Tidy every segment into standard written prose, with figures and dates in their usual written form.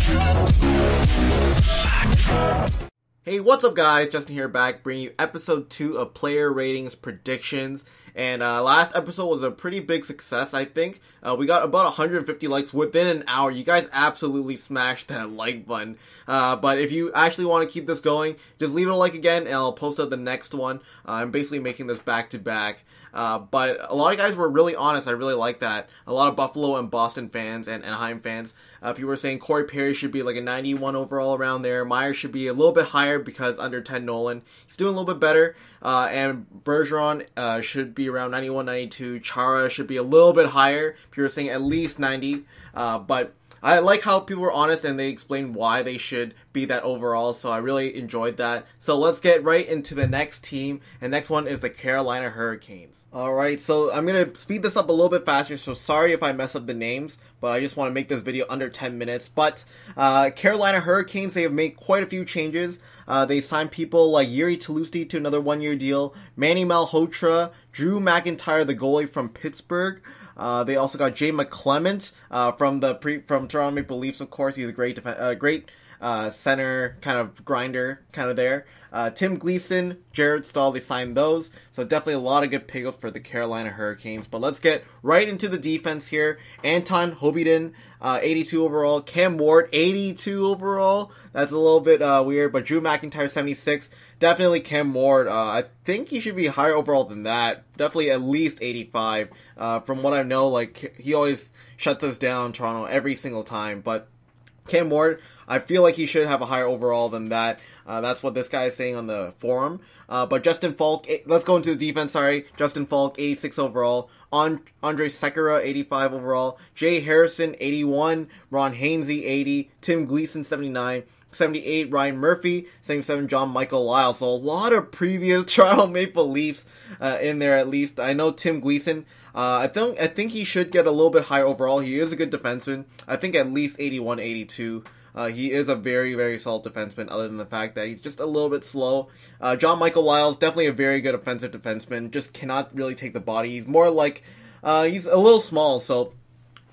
Hey, what's up guys? Justin here back bringing you episode 2 of player ratings predictions. And last episode was a pretty big success, I think. We got about 150 likes within an hour. You guys absolutely smashed that like button. But if you actually want to keep this going, just leave it a like again and I'll post out the next one. I'm basically making this back to back. But a lot of guys were really honest. I really like that. A lot of Buffalo and Boston fans and Anaheim fans. People were saying Corey Perry should be like a 91 overall around there. Myers should be a little bit higher because under Ted Nolan. He's doing a little bit better. And Bergeron should be around 91, 92. Chara should be a little bit higher. People were saying at least 90. But I like how people were honest and they explained why they should be that overall, so I really enjoyed that. So let's get right into the next team, and next one is the Carolina Hurricanes. Alright, so I'm going to speed this up a little bit faster, so sorry if I mess up the names, but I just want to make this video under 10 minutes. But Carolina Hurricanes, they have made quite a few changes. They signed people like Yuri Tlusty to another one-year deal, Manny Malhotra, Drew McIntyre, the goalie from Pittsburgh. They also got Jay McClement from Toronto Maple Leafs, of course. He's a great center, kind of grinder, kind of there. Tim Gleason, Jared Stahl, they signed those. So definitely a lot of good pickups for the Carolina Hurricanes. But let's get right into the defense here. Anton Hobidin, 82 overall. Cam Ward, 82 overall. That's a little bit weird. But Drew McIntyre, 76. Definitely Cam Ward. I think he should be higher overall than that. Definitely at least 85. From what I know, like, he always shuts us down, Toronto, every single time. But Cam Ward, I feel like he should have a higher overall than that. That's what this guy is saying on the forum. But Justin Falk, let's go into the defense, sorry. Justin Falk, 86 overall. Andre Sekera, 85 overall. Jay Harrison, 81. Ron Hainsey, 80. Tim Gleason, 79. 78, Ryan Murphy, 77, John Michael Lyle. So a lot of previous Toronto Maple Leafs in there at least. I know Tim Gleason, I think he should get a little bit higher overall. He is a good defenseman. I think at least 81, 82. He is a very, very solid defenseman, other than the fact that he's just a little bit slow. John Michael Lyles, definitely a very good offensive defenseman, just cannot really take the body. He's more like, he's a little small, so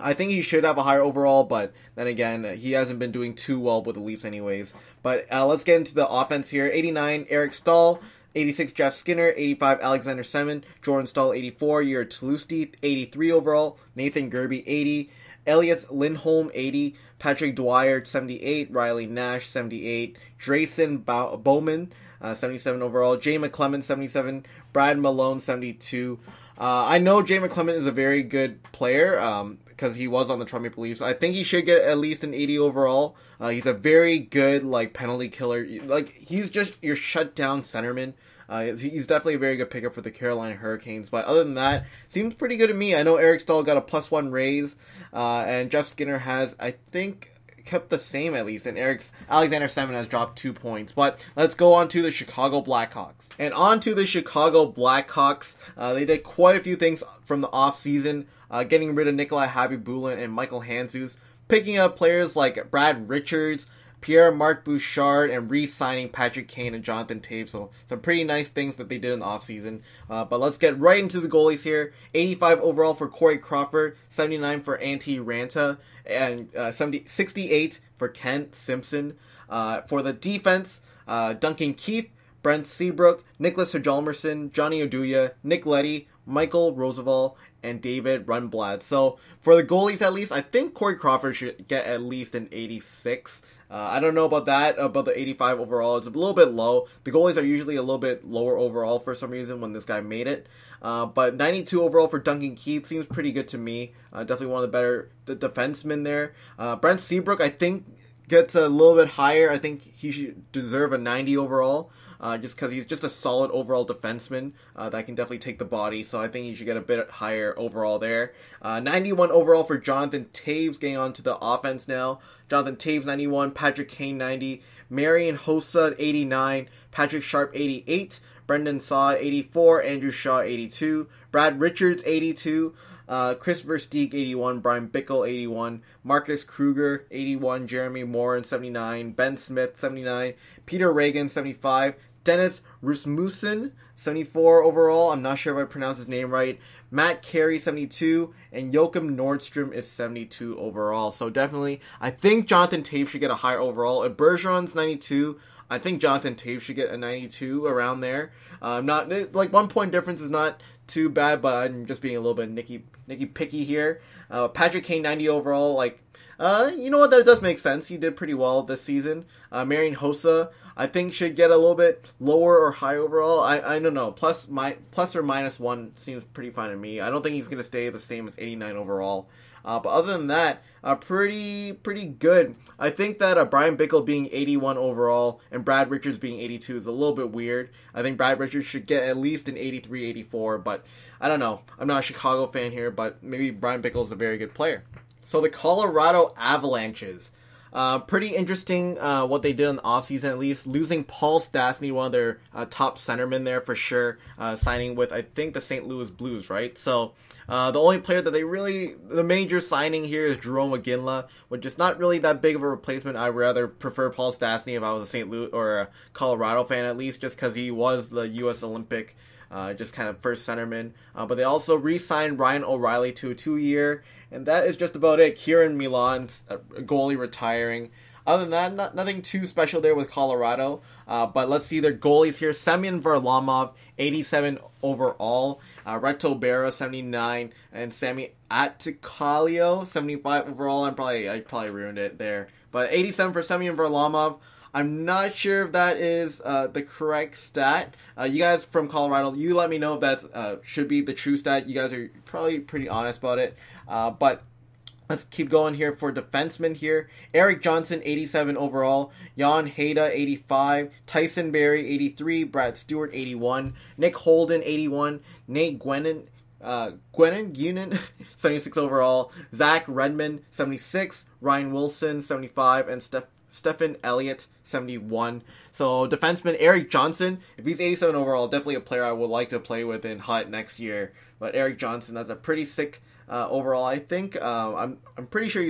I think he should have a higher overall, but then again, he hasn't been doing too well with the Leafs anyways. But let's get into the offense here. 89, Eric Stahl. 86, Jeff Skinner. 85, Alexander Semin. Jordan Stahl, 84. Yuri Tlusty, 83 overall. Nathan Gerbe, 80. Elias Lindholm, 80. Patrick Dwyer, 78. Riley Nash, 78. Drayson Bowman, 77 overall. Jay McClement, 77. Brad Malone, 72. I know Jay McClement is a very good player, because he was on the Toronto Maple Leafs. I think he should get at least an 80 overall. He's a very good, like, penalty killer. Like, he's just your shutdown centerman. He's definitely a very good pickup for the Carolina Hurricanes. But other than that, seems pretty good to me. I know Eric Stahl got a +1 raise, and Jeff Skinner has, I think, kept the same at least, and Alexander Semin has dropped 2 points. But let's go on to the Chicago Blackhawks. And on to the Chicago Blackhawks, they did quite a few things from the offseason, getting rid of Nikolai Habibulin and Michael Handzus, picking up players like Brad Richards, Pierre-Marc Bouchard, and re-signing Patrick Kane and Jonathan Toews. So some pretty nice things that they did in the offseason. But let's get right into the goalies here. 85 overall for Corey Crawford, 79 for Antti Ranta, and 68 for Kent Simpson. For the defense, Duncan Keith, Brent Seabrook, Nicholas Hjalmarsson, Johnny Oduya, Nick Leddy, Michael Roosevelt, and David Rundblad. So for the goalies at least, I think Corey Crawford should get at least an 86. I don't know about that, about the 85 overall. It's a little bit low. The goalies are usually a little bit lower overall for some reason when this guy made it. But 92 overall for Duncan Keith seems pretty good to me. Definitely one of the better defensemen there. Brent Seabrook, I think, gets a little bit higher. I think he should deserve a 90 overall. Just because he's just a solid overall defenseman that can definitely take the body. So I think he should get a bit higher overall there. 91 overall for Jonathan Toews, getting on to the offense now. Jonathan Toews, 91. Patrick Kane, 90. Marian Hossa, 89. Patrick Sharp, 88. Brendan Saw, 84. Andrew Shaw, 82. Brad Richards, 82. Chris Versteeg, 81. Brian Bickle, 81. Marcus Kruger, 81. Jeremy Morin, 79. Ben Smith, 79. Peter Reagan, 75. Dennis Rasmussen, 74 overall. I'm not sure if I pronounced his name right. Matt Carey, 72. And Joachim Nordstrom is 72 overall. So definitely, I think Jonathan Toews should get a higher overall. If Bergeron's 92, I think Jonathan Toews should get a 92 around there. Not like 1 point difference is not too bad, but I'm just being a little bit nicky picky here. Patrick Kane, 90 overall. Like, you know what? That does make sense. He did pretty well this season. Marian Hossa, I think, should get a little bit lower or high overall. I don't know. Plus or minus 1 seems pretty fine to me. I don't think he's going to stay the same as 89 overall. But other than that, pretty good. I think that Brian Bickle being 81 overall and Brad Richards being 82 is a little bit weird. I think Brad Richards should get at least an 83, 84, but I don't know. I'm not a Chicago fan here, but maybe Brian Bickle is a very good player. So the Colorado Avalanches. Pretty interesting what they did in the offseason, at least. Losing Paul Stastny, one of their top centermen there for sure. Signing with, I think, the St. Louis Blues, right? So the only player that the major signing here is Jarome Iginla, which is not really that big of a replacement. I'd rather prefer Paul Stastny if I was a St. Louis or a Colorado fan, at least, just because he was the U.S. Olympic just kind of first centerman. But they also re-signed Ryan O'Reilly to a 2-year, and that is just about it. Kieran Milan's goalie retiring. Other than that, nothing too special there with Colorado. But let's see their goalies here. Semyon Varlamov, 87 overall. Reto Berra, 79. And Sami Attikalio, 75 overall. I probably ruined it there. But 87 for Semyon Varlamov. I'm not sure if that is the correct stat. You guys from Colorado, you let me know if that should be the true stat. You guys are probably pretty honest about it. But let's keep going here for defensemen here. Eric Johnson, 87 overall. Jan Hayda, 85. Tyson Barrie, 83. Brad Stewart, 81. Nick Holden, 81. Nate Gwenin, 76 overall. Zach Redmond, 76. Ryan Wilson, 75. And Stephen Elliott, 71. So defenseman Eric Johnson, if he's 87 overall, definitely a player I would like to play with in Hut next year. But Eric Johnson, that's a pretty sick overall, I think. I'm pretty sure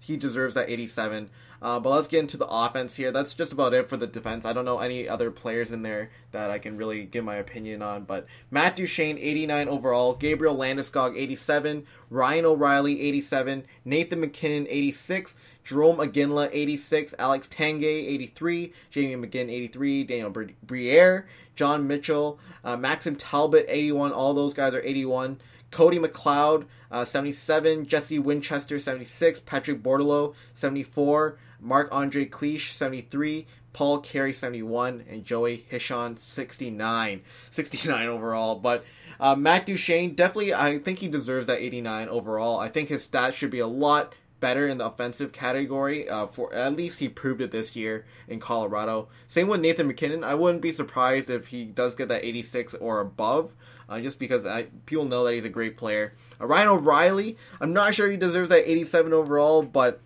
he deserves that 87. But let's get into the offense here. That's just about it for the defense. I don't know any other players in there that I can really give my opinion on. But Matt Duchene, 89 overall. Gabriel Landeskog, 87. Ryan O'Reilly, 87. Nathan McKinnon, 86. Jarome Iginla, 86. Alex Tanguay, 83. Jamie McGinn, 83. Daniel Briere. John Mitchell. Maxim Talbot, 81. All those guys are 81. Cody McLeod, 77. Jesse Winchester, 76. Patrick Bordelot, 74. Marc-Andre Cliche, 73. Paul Carey, 71. And Joey Hishon, 69. 69 overall. But Matt Duchene, definitely, I think he deserves that 89 overall. I think his stats should be a lot better in the offensive category. For at least he proved it this year in Colorado. Same with Nathan McKinnon. I wouldn't be surprised if he does get that 86 or above, just because people know that he's a great player. Ryan O'Reilly, I'm not sure he deserves that 87 overall, but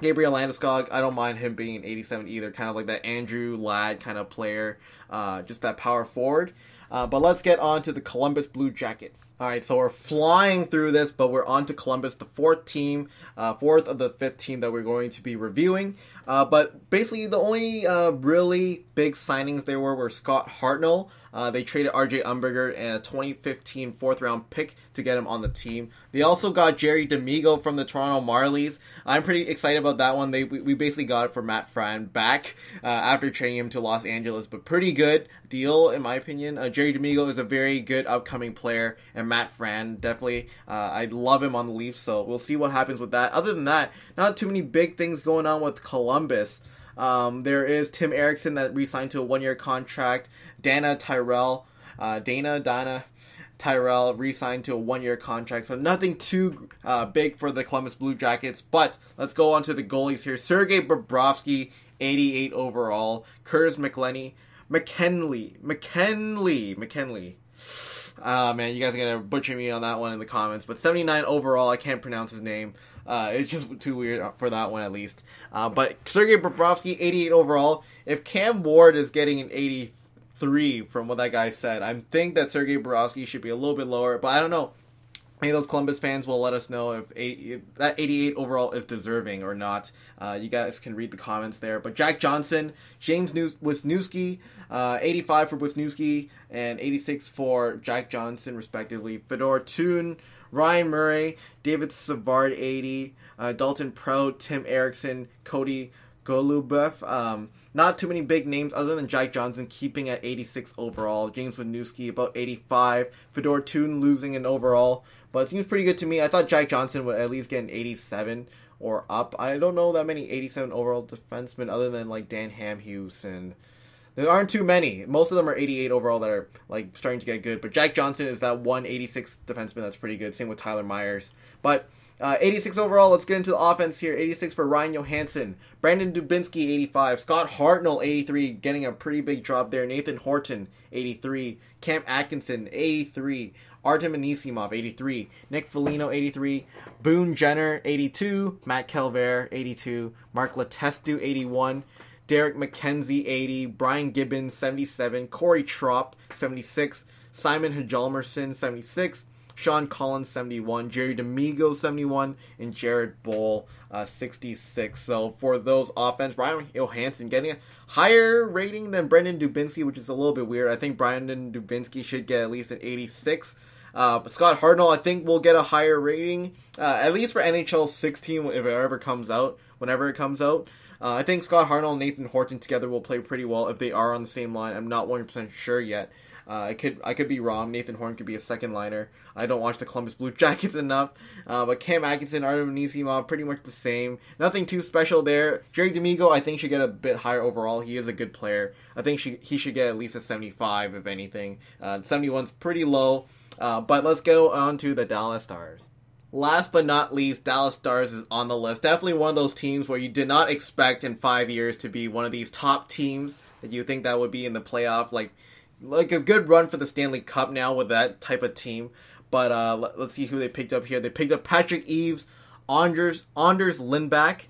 Gabriel Landeskog, I don't mind him being an 87 either. Kind of like that Andrew Ladd kind of player, just that power forward. But let's get on to the Columbus Blue Jackets. All right, so we're flying through this, but we're on to Columbus, the fourth of the fifth team that we're going to be reviewing. But basically, the only really big signings there were Scott Hartnell. They traded RJ Umberger and a 2015 4th-round pick to get him on the team. They also got Jerry D'Amigo from the Toronto Marlies. I'm pretty excited about that one. We basically got it for Matt Fran back after trading him to Los Angeles, but pretty good deal in my opinion. Jerry D'Amigo is a very good upcoming player, and Matt Fran definitely. I love him on the Leafs, so we'll see what happens with that. Other than that, not too many big things going on with Columbus. There is Tim Erickson that re-signed to a 1-year contract. Dana Tyrell re-signed to a 1-year contract. So nothing too big for the Columbus Blue Jackets. But let's go on to the goalies here. Sergei Bobrovsky, 88 overall. Curtis McKenley. Man, you guys are going to butcher me on that one in the comments. But 79 overall, I can't pronounce his name. It's just too weird for that one at least. But Sergei Bobrovsky, 88 overall. If Cam Ward is getting an 83 from what that guy said, I think that Sergei Bobrovsky should be a little bit lower. But I don't know. Maybe those Columbus fans will let us know if that 88 overall is deserving or not. You guys can read the comments there. But Jack Johnson, James Wisniewski, 85 for Wisniewski, and 86 for Jack Johnson, respectively. Fedor Toon, Ryan Murray, David Savard, 80, Dalton Prout, Tim Erickson, Cody Golubev. Not too many big names other than Jack Johnson keeping at 86 overall. James Wisniewski about 85. Fedor Toon losing an overall. But it seems pretty good to me. I thought Jack Johnson would at least get an 87 or up. I don't know that many 87 overall defensemen other than like Dan Hamhuis, and there aren't too many. Most of them are 88 overall that are like starting to get good. But Jack Johnson is that 186 defenseman that's pretty good. Same with Tyler Myers. But 86 overall, let's get into the offense here. 86 for Ryan Johansson. Brandon Dubinsky, 85. Scott Hartnell, 83, getting a pretty big drop there. Nathan Horton, 83. Cam Atkinson, 83. Artem Anisimov, 83. Nick Foligno, 83. Boone Jenner, 82. Matt Calvert, 82. Mark Letestu, 81. Derek McKenzie, 80. Brian Gibbons, 77. Corey Tropp, 76. Simon Hjalmarsson, 76. Sean Collins, 71, Jerry D'Amigo, 71, and Jared Boll, 66. So for those offense, Ryan Johansson getting a higher rating than Brendan Dubinsky, which is a little bit weird. I think Brendan Dubinsky should get at least an 86. But Scott Hartnell, I think, will get a higher rating, at least for NHL 16 if it ever comes out, whenever it comes out. I think Scott Hartnell and Nathan Horton together will play pretty well if they are on the same line. I'm not 100% sure yet. I could be wrong. Nathan Horton could be a second liner. I don't watch the Columbus Blue Jackets enough. But Cam Atkinson, Artem Anisimov, pretty much the same. Nothing too special there. Jerry D'Amigo, I think, should get a bit higher overall. He is a good player. I think he should get at least a 75, if anything. 71's pretty low. But let's go on to the Dallas Stars. Last but not least, Dallas Stars is on the list. Definitely one of those teams where you did not expect in 5 years to be one of these top teams that you think that would be in the playoff, like a good run for the Stanley Cup now with that type of team. But let's see who they picked up here. They picked up Patrick Eves, Anders Lindback,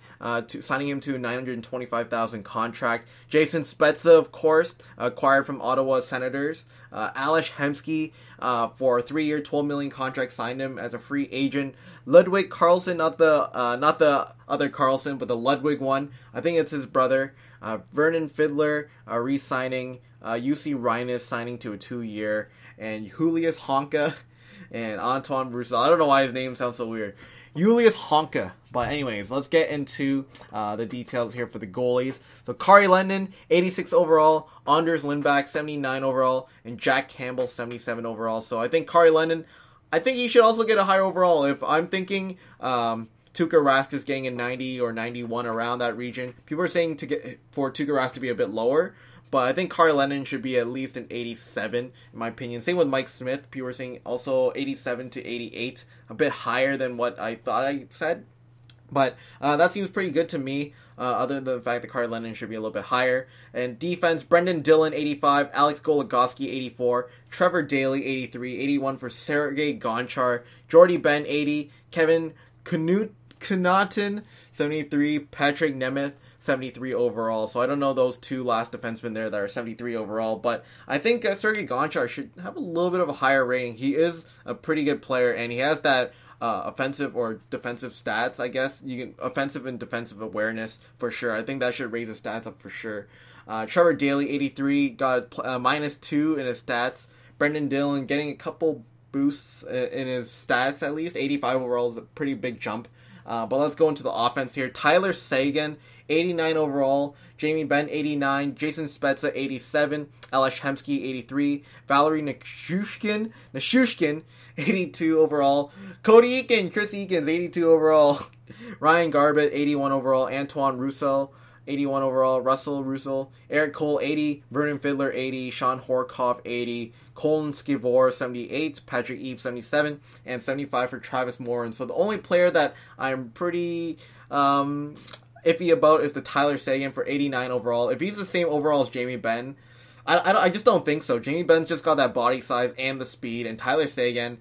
signing him to a $925,000 contract. Jason Spezza, of course, acquired from Ottawa Senators. Alex Hemsky, for a 3-year, $12 million contract, signed him as a free agent. Ludwig Carlson, not the other Carlson, but the Ludwig one. I think it's his brother. Vernon Fiddler, re-signing. UC Rhinus signing to a 2-year. And Julius Honka and Antoine Roussel. I don't know why his name sounds so weird. Julius Honka. But anyways, let's get into the details here for the goalies. So Kari Lehtonen, 86 overall. Anders Lindback, 79 overall. And Jack Campbell, 77 overall. So I think Kari Lehtonen, I think he should also get a higher overall. If I'm thinking Tuukka Rask is getting a 90 or 91 around that region. People are saying for Tuukka Rask to be a bit lower. But I think Kari Lehtonen should be at least an 87, in my opinion. Same with Mike Smith. People are saying also 87 to 88. A bit higher than what I thought I said. But that seems pretty good to me, other than the fact that Kari Lehtonen should be a little bit higher. And defense, Brendan Dillon, 85. Alex Goligoski, 84. Trevor Daley, 83. 81 for Sergei Gonchar. Jordy Ben, 80. Kevin Connaughton, 73. Patrick Nemeth, 73 overall. So I don't know those two last defensemen there that are 73 overall. But I think Sergei Gonchar should have a little bit of a higher rating. He is a pretty good player, and he has that offensive or defensive stats, I guess. You can offensive and defensive awareness for sure. I think that should raise his stats up for sure. Trevor Daley, 83, got -2 in his stats. Brendan Dillon getting a couple boosts in his stats at least. 85 overall is a pretty big jump. But let's go into the offense here. Tyler Seguin, 89 overall. Jamie Benn, 89. Jason Spezza, 87. Alex Hemsky, 83. Valerie Nichushkin, 82 overall. Cody Eakin, Chris Eakins, 82 overall. Ryan Garbett, 81 overall. Antoine Roussel, 81 overall. Russell Roussel. Eric Cole, 80. Vernon Fiddler, 80. Sean Horkoff, 80. Colin Skivor, 78. Patrick Eve, 77. And 75 for Travis Morin. So the only player that I'm pretty iffy about is the Tyler Seguin for 89 overall. If he's the same overall as Jamie Benn, I just don't think so. Jamie Benn just got that body size and the speed, and Tyler Seguin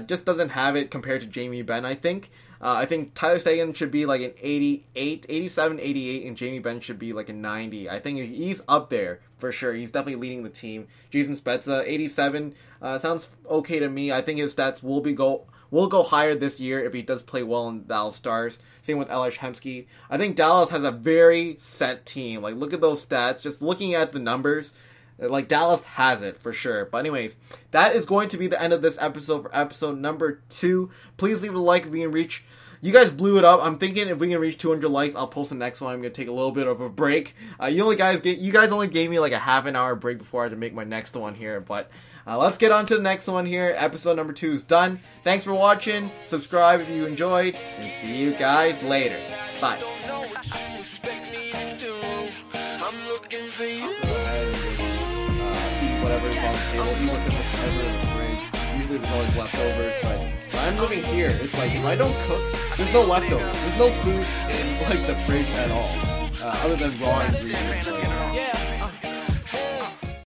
just doesn't have it compared to Jamie Benn, I think. I think Tyler Seguin should be like an 88, 87, 88, and Jamie Benn should be like a 90. I think he's up there for sure. He's definitely leading the team. Jason Spezza, 87, sounds okay to me. I think his stats will go higher this year if he does play well in Dallas Stars. Same with Elias Hemsky. I think Dallas has a very set team. Like, look at those stats. Just looking at the numbers, like, Dallas has it for sure. But anyways, that is going to be the end of this episode for episode number 2. Please leave a like if we can reach... You guys blew it up. I'm thinking if we can reach 200 likes, I'll post the next one. I'm going to take a little bit of a break. You guys only gave me like a half an hour break before I had to make my next one here. But let's get on to the next one here. Episode number 2 is done. Thanks for watching. Subscribe if you enjoyed. And see you guys later. Bye. Whatever's on the table. He works in the fridge. Usually there's always leftovers, but I'm living here. It's like, if I don't cook, there's no leftovers. There's no food in, like, the fridge at all. Other than raw ingredients.